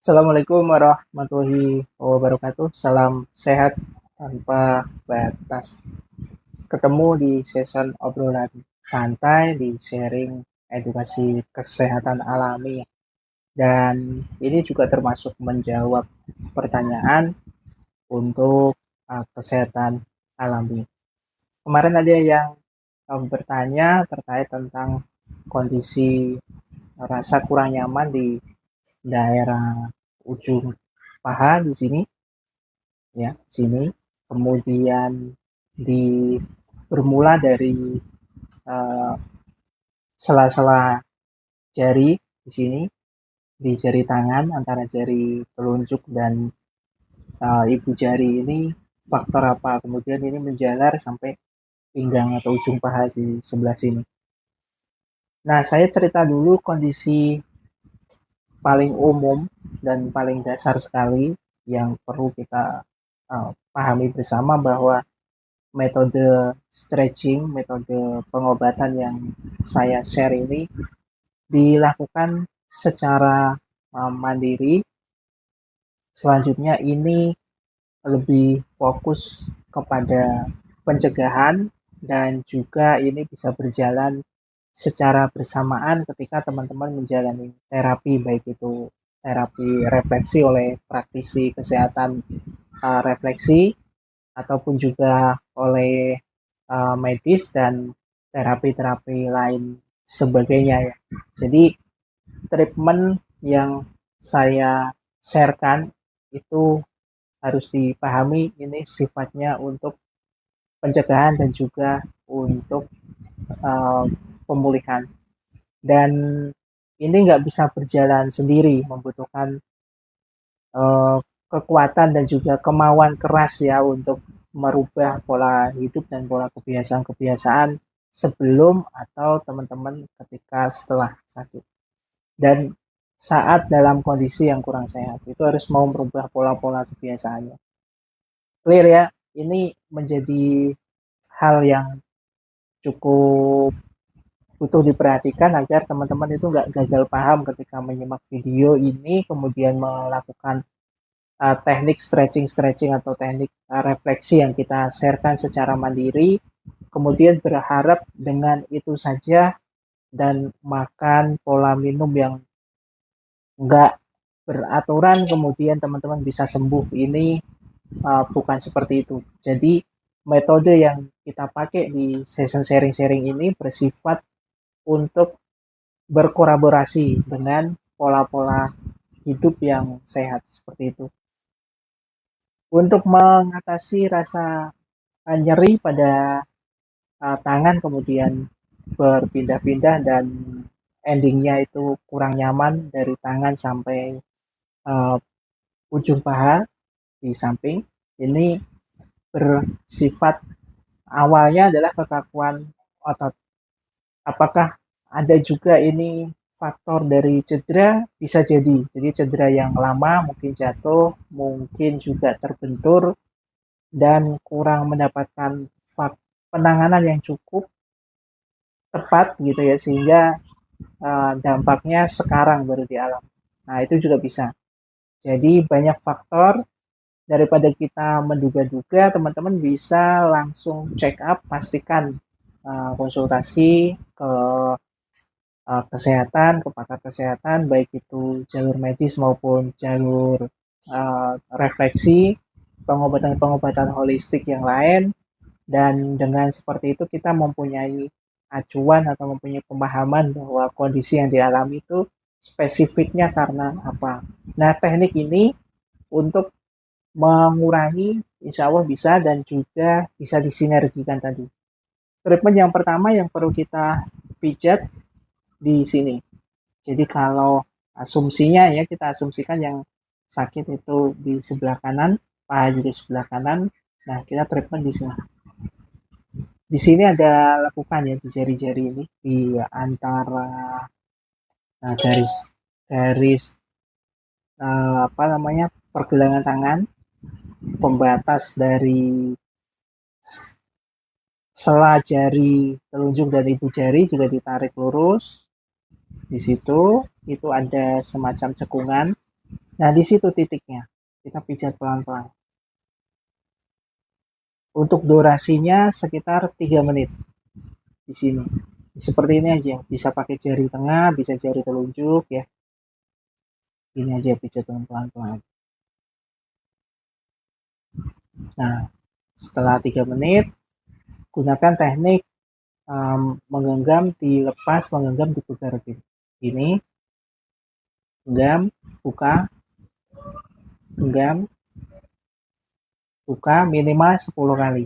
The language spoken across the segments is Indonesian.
Assalamualaikum warahmatullahi wabarakatuh. Salam sehat tanpa batas. Ketemu di session obrolan santai di sharing edukasi kesehatan alami. Dan ini juga termasuk menjawab pertanyaan untuk kesehatan alami. Kemarin ada yang bertanya terkait tentang kondisi rasa kurang nyaman di daerah ujung paha di sini, ya, sini. Kemudian di bermula dari uh, sela-sela jari di sini, di jari tangan antara jari telunjuk dan ibu jari ini faktor apa, kemudian ini menjalar sampai pinggang atau ujung paha di sebelah sini. Nah, saya cerita dulu kondisi paling umum dan paling dasar sekali yang perlu kita pahami bersama, bahwa metode stretching, metode pengobatan yang saya share ini dilakukan secara mandiri. Selanjutnya ini lebih fokus kepada pencegahan, dan juga ini bisa berjalan secara bersamaan ketika teman-teman menjalani terapi, baik itu terapi refleksi oleh praktisi kesehatan refleksi, ataupun juga oleh medis dan terapi-terapi lain sebagainya, ya. Jadi treatment yang saya sharekan itu harus dipahami ini sifatnya untuk pencegahan dan juga untuk uh, pemulihan. Dan ini nggak bisa berjalan sendiri, membutuhkan uh, kekuatan dan juga kemauan keras, ya, untuk merubah pola hidup dan pola kebiasaan-kebiasaan sebelum atau teman-teman ketika setelah sakit. Dan saat dalam kondisi yang kurang sehat, itu harus mau merubah pola-pola kebiasaannya. Clear, ya? Ini menjadi hal yang cukup butuh diperhatikan agar teman-teman itu nggak gagal paham ketika menyimak video ini, kemudian melakukan teknik stretching atau teknik refleksi yang kita sharekan secara mandiri, kemudian berharap dengan itu saja dan makan pola minum yang nggak beraturan kemudian teman-teman bisa sembuh. Ini bukan seperti itu. Jadi metode yang kita pakai di session sharing-sharing ini bersifat untuk berkolaborasi dengan pola-pola hidup yang sehat seperti itu. Untuk mengatasi rasa nyeri pada tangan kemudian berpindah-pindah dan endingnya itu kurang nyaman dari tangan sampai uh, ujung paha di samping, ini bersifat awalnya adalah kekakuan otot. Apakah ada juga ini faktor dari cedera? Bisa jadi cedera yang lama, mungkin jatuh, mungkin juga terbentur dan kurang mendapatkan penanganan yang cukup tepat, gitu ya, sehingga dampaknya sekarang baru dialami. Nah, itu juga bisa. Jadi banyak faktor. Daripada kita menduga-duga, teman-teman bisa langsung check up, pastikan konsultasi ke kesehatan, ke pakar kesehatan, baik itu jalur medis maupun jalur refleksi, pengobatan-pengobatan holistik yang lain. Dan dengan seperti itu kita mempunyai acuan atau mempunyai pemahaman bahwa kondisi yang dialami itu spesifiknya karena apa. Nah, teknik ini untuk mengurangi insya Allah bisa, dan juga bisa disinergikan tadi. Treatment yang pertama yang perlu kita pijat di sini. Jadi kalau asumsinya, ya, kita asumsikan yang sakit itu di sebelah kanan, paha juga sebelah kanan. Nah, kita treatment di sini. Di sini ada lekukan, ya, di jari-jari ini, di antara garis garis apa namanya, pergelangan tangan, pembatas dari sela jari telunjuk dan ibu jari juga ditarik lurus. Di situ itu ada semacam cekungan. Nah, di situ titiknya. Kita pijat pelan-pelan. Untuk durasinya sekitar 3 menit di sini. Seperti ini aja. Bisa pakai jari tengah, bisa jari telunjuk ya. Ini aja pijat pelan-pelan. Nah, setelah 3 menit, gunakan teknik menggenggam, dilepas, menggenggam, diputar ini. Genggam, buka, genggam, buka minimal 10 kali.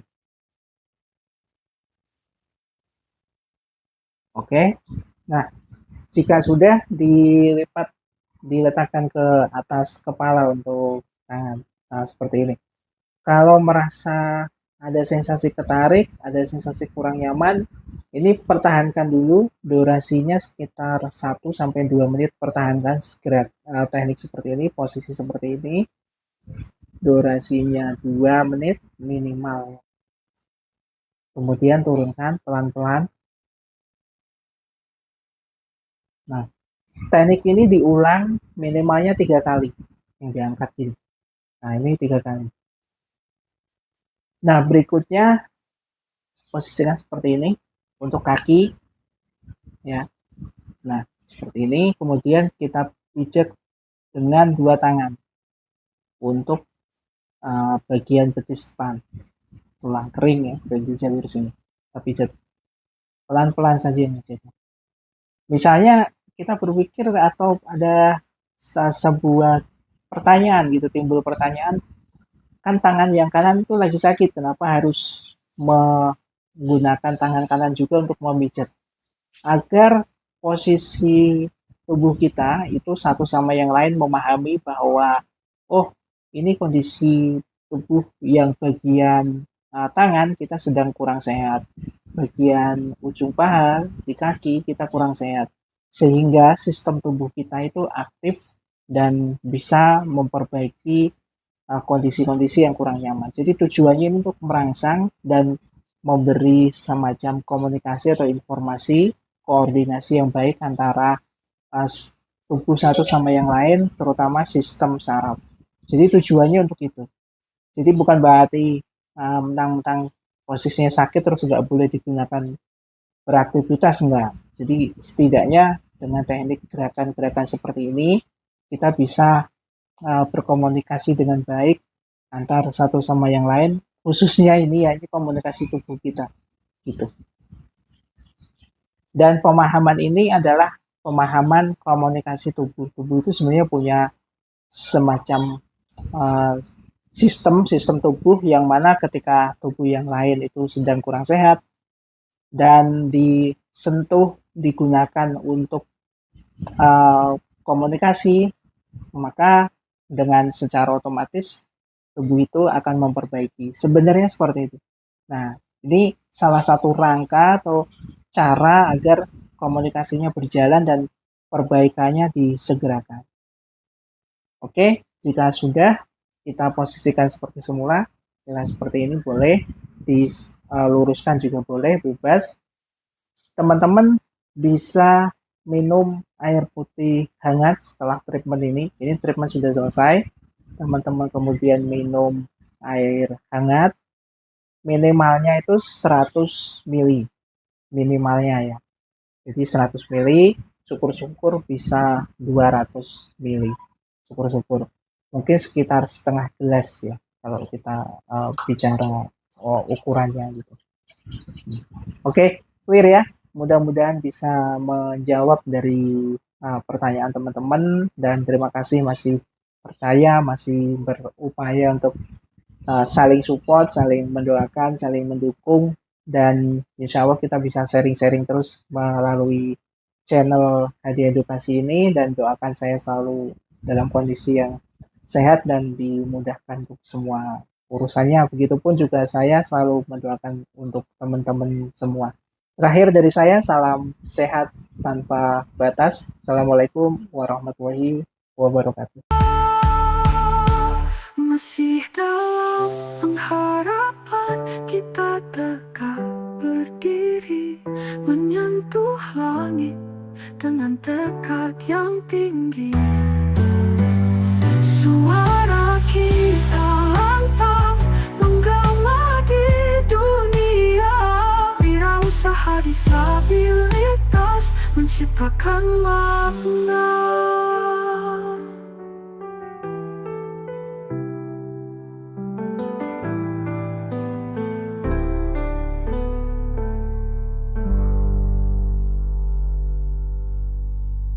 Oke. Nah, jika sudah diletakkan ke atas kepala untuk tangan. Nah, seperti ini. Kalau merasa ada sensasi ketarik, ada sensasi kurang nyaman, ini pertahankan dulu, durasinya sekitar 1-2 menit, pertahankan gerak teknik seperti ini, posisi seperti ini, durasinya 2 menit minimal. Kemudian turunkan pelan-pelan. Nah, teknik ini diulang minimalnya 3 kali, yang diangkat ini. Nah, ini 3 kali. Nah, berikutnya posisikan seperti ini untuk kaki ya. Nah, seperti ini. Kemudian kita pijat dengan 2 tangan untuk bagian betis depan, tulang kering ya, bagian jalur sini. Kita pijat pelan-pelan saja mijatnya. Misalnya kita berpikir atau ada sebuah pertanyaan gitu, timbul pertanyaan, kan tangan yang kanan itu lagi sakit, kenapa harus menggunakan tangan kanan juga untuk memijat? Agar posisi tubuh kita itu satu sama yang lain memahami bahwa oh, ini kondisi tubuh yang bagian tangan kita sedang kurang sehat, bagian ujung paha di kaki kita kurang sehat, sehingga sistem tubuh kita itu aktif dan bisa memperbaiki kondisi-kondisi yang kurang nyaman. Jadi tujuannya ini untuk merangsang dan memberi semacam komunikasi atau informasi, koordinasi yang baik antara tubuh satu sama yang lain, terutama sistem saraf. Jadi tujuannya untuk itu. Jadi bukan berarti mentang-mentang posisinya sakit terus nggak boleh digunakan beraktivitas, enggak. Jadi setidaknya dengan teknik gerakan-gerakan seperti ini kita bisa berkomunikasi dengan baik antar satu sama yang lain, khususnya ini ya, ini komunikasi tubuh kita gitu. Dan pemahaman ini adalah pemahaman komunikasi tubuh. Tubuh itu sebenarnya punya semacam uh, sistem tubuh yang mana ketika tubuh yang lain itu sedang kurang sehat dan disentuh, digunakan untuk komunikasi, maka dengan secara otomatis tubuh itu akan memperbaiki. Sebenarnya seperti itu. Nah, ini salah satu rangka atau cara agar komunikasinya berjalan dan perbaikannya disegerakan. Oke, jika sudah kita posisikan seperti semula, dengan seperti ini boleh, diluruskan juga boleh, bebas. Teman-teman bisa minum air putih hangat setelah treatment ini. Ini treatment sudah selesai. Teman-teman kemudian minum air hangat. Minimalnya itu 100 ml. Minimalnya ya. Jadi 100 ml, syukur-syukur bisa 200 ml. Syukur-syukur. Mungkin sekitar setengah gelas ya kalau kita bicara ukurannya gitu. Oke, clear ya. Mudah-mudahan bisa menjawab dari pertanyaan teman-teman dan terima kasih masih percaya, masih berupaya untuk saling support, saling mendoakan, saling mendukung dan insya Allah kita bisa sharing-sharing terus melalui channel Hadiah Edukasi ini dan doakan saya selalu dalam kondisi yang sehat dan dimudahkan untuk semua urusannya. Begitupun juga saya selalu mendoakan untuk teman-teman semua. Terakhir dari saya, salam sehat tanpa batas. Assalamualaikum warahmatullahi wabarakatuh. Masih dalam pengharapan kita tegak berdiri, menyentuh langit dengan tekad yang tinggi. menciptakan makna